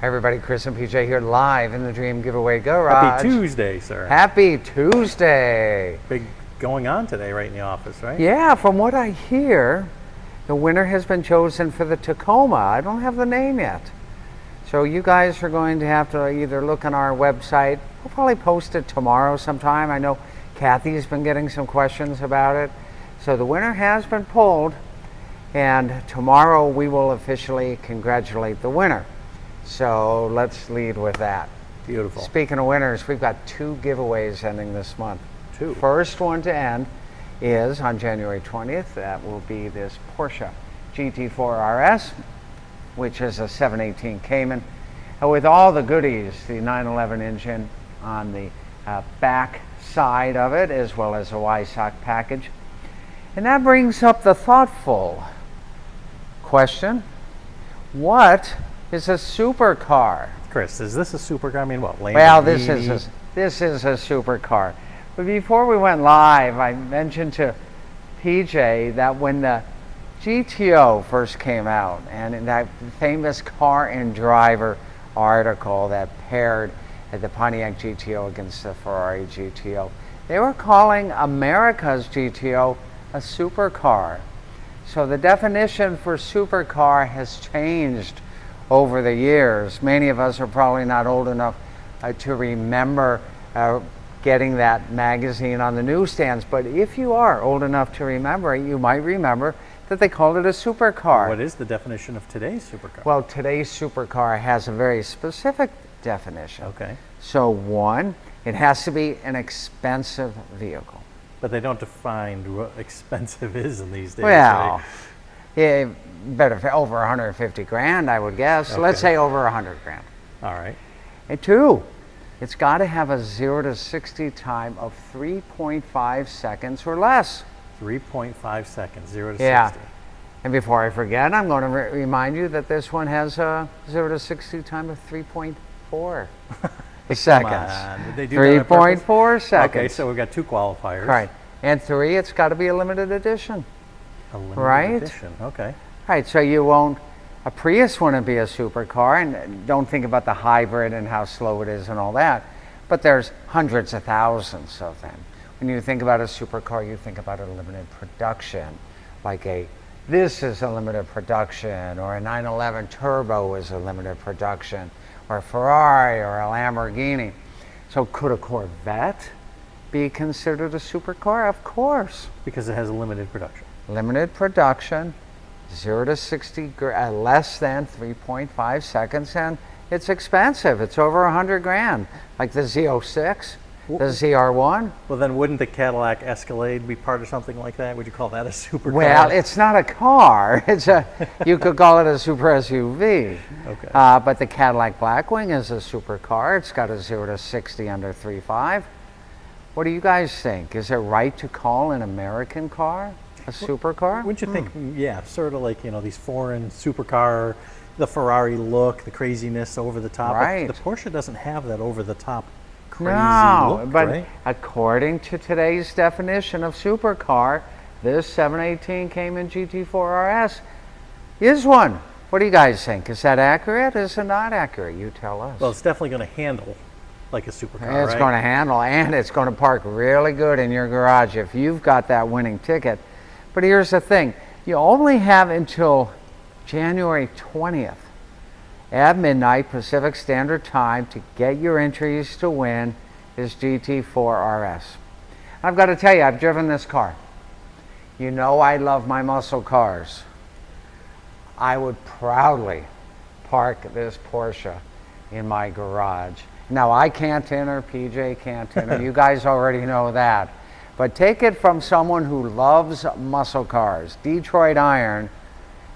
Hi everybody, Chris and PJ here live in the Dream Giveaway Garage. Happy Tuesday, sir. Happy Tuesday. Big going on today right in the office, right? Yeah, from what I hear, the winner has been chosen for the Tacoma. I don't have the name yet. So you guys are going to have to either look on our website. We'll probably post it tomorrow sometime. I know Kathy's been getting some questions about it. So the winner has been pulled, and tomorrow we will officially congratulate the winner. So let's lead with that. Beautiful. Speaking of winners, we've got 2 giveaways ending this month. 2. First one to end is on January 20th. That will be this Porsche GT4 RS, which is a 718 Cayman, with all the goodies, the 911 engine on the back side of it, as well as a Y-Sock package. And that brings up the thoughtful question: what is a supercar? Chris, is this a supercar? I mean, what? Well, this is a supercar. But before we went live, I mentioned to PJ that when the GTO first came out, and in that famous Car and Driver article that paired the Pontiac GTO against the Ferrari GTO, they were calling America's GTO a supercar. So the definition for supercar has changed over the years. Many of us are probably not old enough to remember getting that magazine on the newsstands, but if you are old enough to remember it, you might remember that they called it a supercar. What is the definition of today's supercar? Well, today's supercar has a very specific definition. Okay. So 1, it has to be an expensive vehicle. But they don't define what expensive is in these days. Well, right? yeah, better over 150 grand, I would guess. Okay. Let's say over 100 grand. All right. And 2, it's got to have a 0 to 60 time of 3.5 seconds or less. 3.5 seconds, 0 to Yeah. 60. And before I forget, I'm going to remind you that this one has a 0 to 60 time of 3.4 seconds. Come on. Did they do that on purpose? 3.4 seconds. Okay, so we've got 2 qualifiers. Right. And 3, it's got to be a limited edition. A limited Right. edition. Okay. Right, so you won't, a Prius wouldn't be a supercar, and don't think about the hybrid and how slow it is and all that, but there's hundreds of thousands of them. When you think about a supercar, you think about a limited production, like this is a limited production, or a 911 Turbo is a limited production, or a Ferrari or a Lamborghini. So could a Corvette be considered a supercar? Of course. Because it has a limited production. Limited production, 0 to 60, less than 3.5 seconds, and it's expensive. It's over 100 grand, like the Z06, the ZR1. Well, then wouldn't the Cadillac Escalade be part of something like that? Would you call that a supercar? Well, it's not a car. It's you could call it a super SUV. Okay. But the Cadillac Blackwing is a supercar. It's got a 0 to 60 under 3.5. What do you guys think? Is it right to call an American car a supercar? Wouldn't you think, yeah, sort of like, these foreign supercar, the Ferrari look, the craziness over the top. Right. The Porsche doesn't have that over the top crazy look, but right? according to today's definition of supercar, this 718 Cayman GT4 RS is one. What do you guys think? Is that accurate? Is it not accurate? You tell us. Well, it's definitely going to handle like a supercar, It's going to handle, and it's going to park really good in your garage if you've got that winning ticket. But here's the thing. You only have until January 20th at midnight Pacific Standard Time to get your entries to win this GT4 RS. I've got to tell you, I've driven this car. You know I love my muscle cars. I would proudly park this Porsche in my garage. Now, I can't enter, PJ can't enter. You guys already know that. But take it from someone who loves muscle cars, Detroit Iron,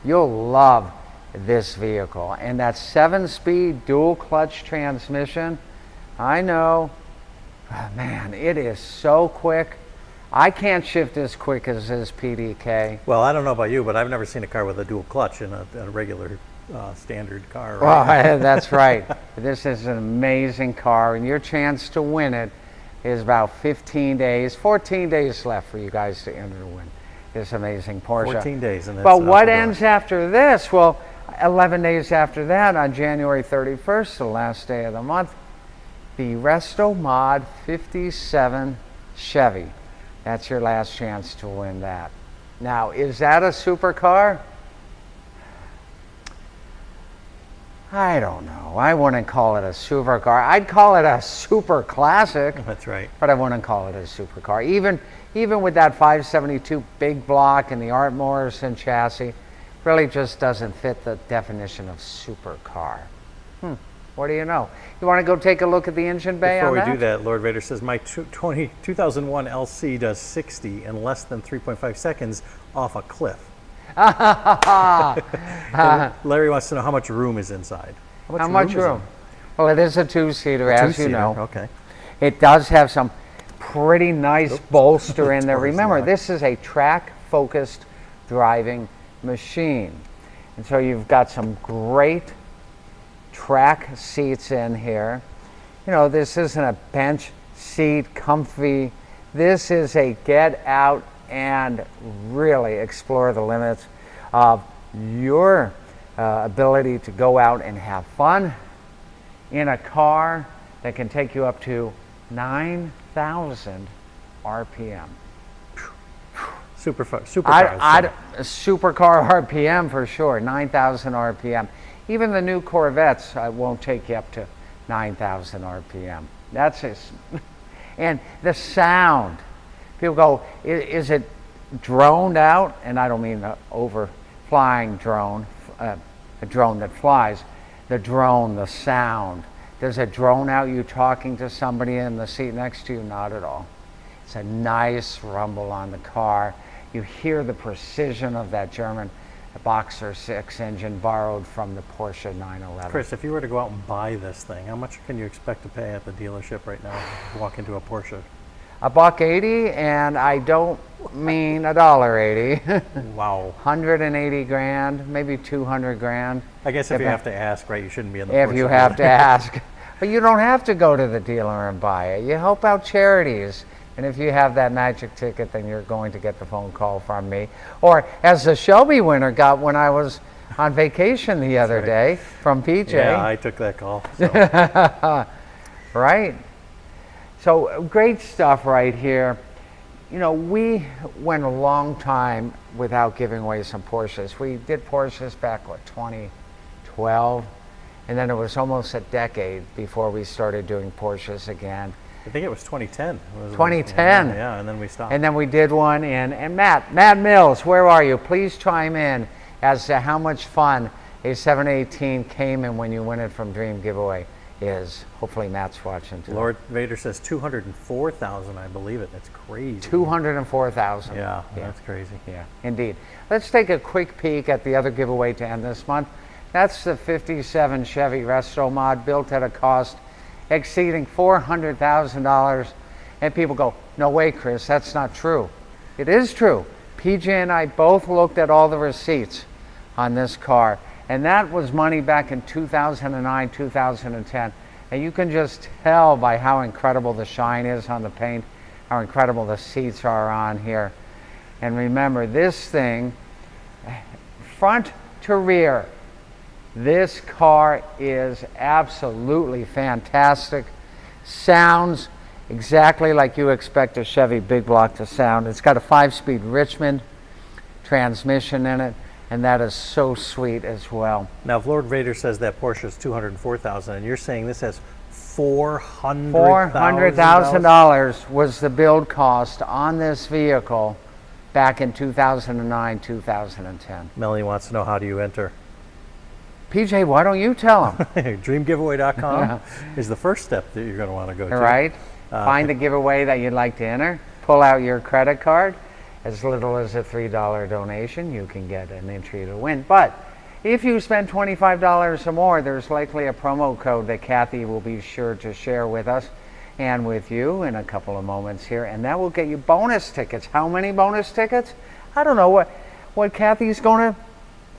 you'll love this vehicle. And that 7-speed dual clutch transmission, I know, man, it is so quick. I can't shift as quick as this PDK. Well, I don't know about you, but I've never seen a car with a dual clutch in a regular standard car. Right? Well, that's right. This is an amazing car, and your chance to win it is about 14 days left for you guys to enter to win this amazing Porsche. 14 days. And that's but what ends after this? Well, 11 days after that, on January 31st, the last day of the month, the Resto Mod 57 Chevy. That's your last chance to win that. Now, is that a supercar? I don't know. I wouldn't call it a supercar. I'd call it a super classic. That's right. But I wouldn't call it a supercar. Even with that 572 big block and the Art Morrison chassis, really just doesn't fit the definition of supercar. What do you know? You want to go take a look at the engine bay on that? Before we do that, Lord Vader says, my 2001 LC does 60 in less than 3.5 seconds off a cliff. Larry wants to know how much room is inside. How much room? Well, it is a two-seater, as you know. Okay. It does have some pretty nice bolster in there. Remember, this is a track-focused driving machine. And so you've got some great track seats in here. You know, this isn't a bench seat, comfy. This is a get out and really explore the limits of your ability to go out and have fun in a car that can take you up to 9,000 RPM. Supercar RPM for sure, 9,000 RPM. Even the new Corvettes won't take you up to 9,000 RPM. That's it. And the sound. People go, is it droned out? And I don't mean the overflying drone, a drone that flies. The drone, the sound. Does it drone out you talking to somebody in the seat next to you? Not at all. It's a nice rumble on the car. You hear the precision of that German Boxer 6 engine borrowed from the Porsche 911. Chris, if you were to go out and buy this thing, how much can you expect to pay at the dealership right now if you walk into a Porsche? $180, and I don't mean $1.80. Wow. 180 grand, maybe 200 grand. I guess if you have to ask, right, you shouldn't be in the If Porsche you have to ask. But you don't have to go to the dealer and buy it. You help out charities. And if you have that magic ticket, then you're going to get the phone call from me. Or as the Shelby winner got when I was on vacation the other day from PJ. Yeah, I took that call. So. Right. So great stuff right here. You know, we went a long time without giving away some Porsches. We did Porsches back, 2012? And then it was almost a decade before we started doing Porsches again. I think it was 2010. 2010. Yeah, and then we stopped. And then we did one and Matt Mills, where are you? Please chime in as to how much fun a 718 Cayman when you win it from Dream Giveaway is. Hopefully Matt's watching too. Lord Vader says 204,000, I believe it. That's crazy. 204,000. Yeah, that's crazy. Yeah, indeed. Let's take a quick peek at the other giveaway to end this month. That's the 57 Chevy Resto Mod, built at a cost exceeding $400,000. And people go, no way, Chris, that's not true. It is true. PJ and I both looked at all the receipts on this car. And that was money back in 2009, 2010. And you can just tell by how incredible the shine is on the paint, how incredible the seats are on here. And remember, this thing, front to rear, this car is absolutely fantastic. Sounds exactly like you expect a Chevy big block to sound. It's got a 5-speed Richmond transmission in it, and that is so sweet as well. Now, if Lord Vader says that Porsche is 204,000, and you're saying this has $400,000 was the build cost on this vehicle back in 2009, 2010. Melanie wants to know, how do you enter? PJ, why don't you tell them? Dreamgiveaway.com is the first step that you're going to want to go to. Right. Find a giveaway that you'd like to enter. Pull out your credit card. As little as a $3 donation, you can get an entry to win. But if you spend $25 or more, there's likely a promo code that Kathy will be sure to share with us and with you in a couple of moments here. And that will get you bonus tickets. How many bonus tickets? I don't know what Kathy's going to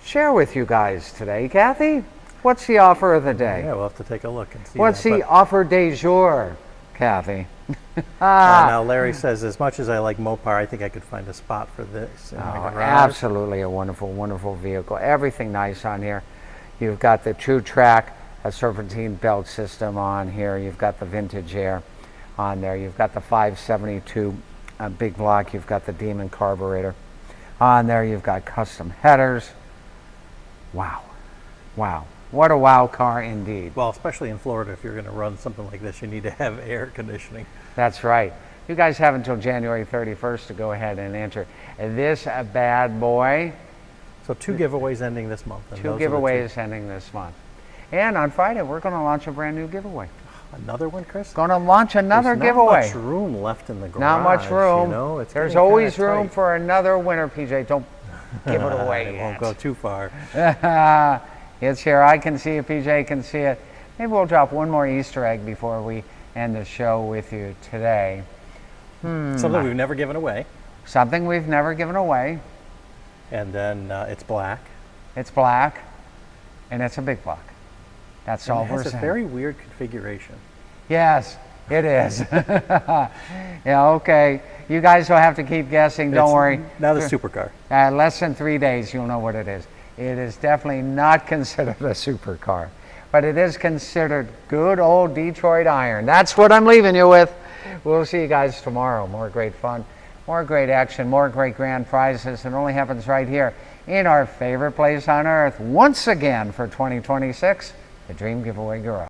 share with you guys today. Kathy, what's the offer of the day? Yeah, we'll have to take a look and see. What's the offer du jour, Kathy? Now Larry says, as much as I like Mopar, I think I could find a spot for this in my garage. Absolutely a wonderful, wonderful vehicle. Everything nice on here. You've got the True Track, a serpentine belt system on here. You've got the Vintage Air on there. You've got the 572 big block. You've got the Demon carburetor on there. You've got custom headers. Wow. Wow. What a wow car indeed. Well, especially in Florida, if you're going to run something like this, you need to have air conditioning. That's right. You guys have until January 31st to go ahead and enter this bad boy. So 2 giveaways ending this month. And 2 giveaways ending this month. And on Friday, we're going to launch a brand new giveaway. Another one, Chris? Going to launch another giveaway. There's not much room left in the garage. Not much room. You know? It's There's getting always kinda room tight. for another winner, PJ. Don't give it away It yet. won't go too far. It's here. I can see it. PJ can see it. Maybe we'll drop one more Easter egg before we end the show with you today. Something we've never given away. Something we've never given away. And then it's black. It's black, and it's a big block. That's all It we're has a saying. very weird configuration. Yes, it is. Yeah, okay. You guys will have to keep guessing. Don't worry. Now the supercar. Less than 3 days, you'll know what it is. It is definitely not considered a supercar, but it is considered good old Detroit iron. That's what I'm leaving you with. We'll see you guys tomorrow. More great fun, more great action, more great grand prizes. It only happens right here in our favorite place on earth. Once again for 2026, the Dream Giveaway Garage.